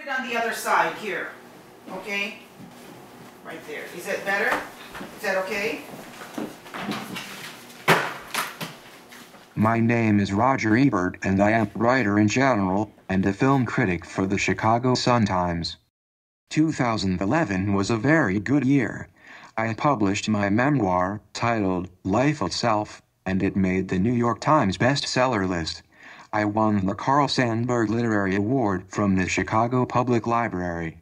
it on the other side here, okay? Right there. Is that better? Is that okay? My name is Roger Ebert, and I am a writer in general and a film critic for the Chicago Sun-Times. 2011 was a very good year. I published my memoir, titled Life Itself, and it made the New York Times bestseller list. I won the Carl Sandburg Literary Award from the Chicago Public Library.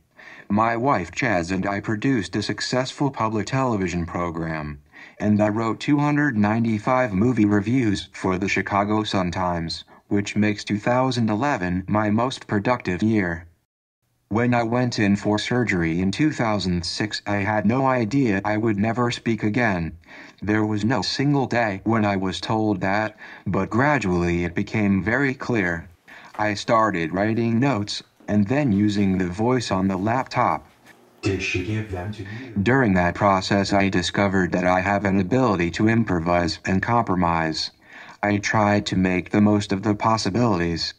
My wife Chaz and I produced a successful public television program, and I wrote 295 movie reviews for the Chicago Sun-Times, which makes 2011 my most productive year. When I went in for surgery in 2006, I had no idea I would never speak again. There was no single day when I was told that, but gradually it became very clear. I started writing notes, and then using the voice on the laptop. Did she give them to you? During that process, I discovered that I have an ability to improvise and compromise. I tried to make the most of the possibilities.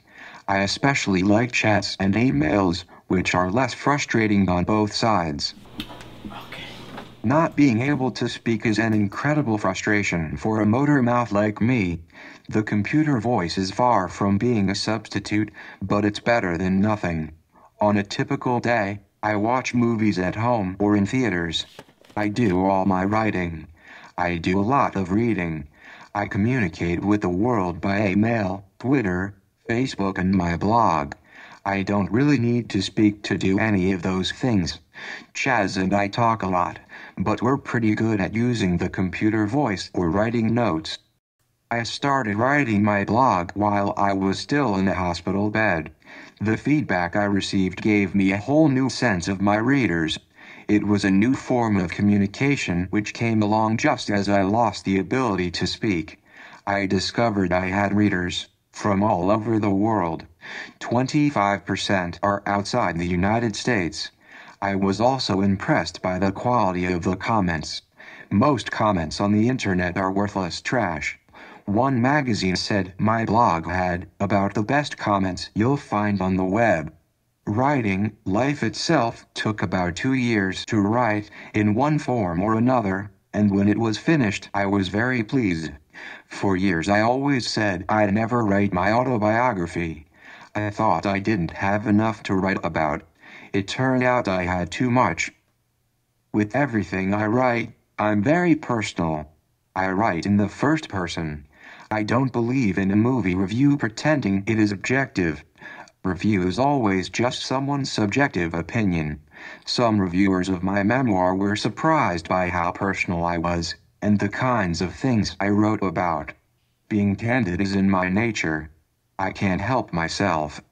I especially like chats and emails, which are less frustrating on both sides. Okay. Not being able to speak is an incredible frustration for a motor mouth like me. The computer voice is far from being a substitute, but it's better than nothing. On a typical day, I watch movies at home or in theaters. I do all my writing. I do a lot of reading. I communicate with the world by email, Twitter, Facebook, and my blog. I don't really need to speak to do any of those things. Chaz and I talk a lot, but we're pretty good at using the computer voice or writing notes. I started writing my blog while I was still in a hospital bed. The feedback I received gave me a whole new sense of my readers. It was a new form of communication which came along just as I lost the ability to speak. I discovered I had readers from all over the world. 25% are outside the United States. I was also impressed by the quality of the comments. Most comments on the internet are worthless trash. One magazine said my blog had about the best comments you'll find on the web. Writing Life Itself took about 2 years to write in one form or another, and when it was finished, I was very pleased. For years I always said I'd never write my autobiography. I thought I didn't have enough to write about. It turned out I had too much. With everything I write, I'm very personal. I write in the first person. I don't believe in a movie review pretending it is objective. Review is always just someone's subjective opinion. Some reviewers of my memoir were surprised by how personal I was, and the kinds of things I wrote about. Being candid is in my nature. I can't help myself.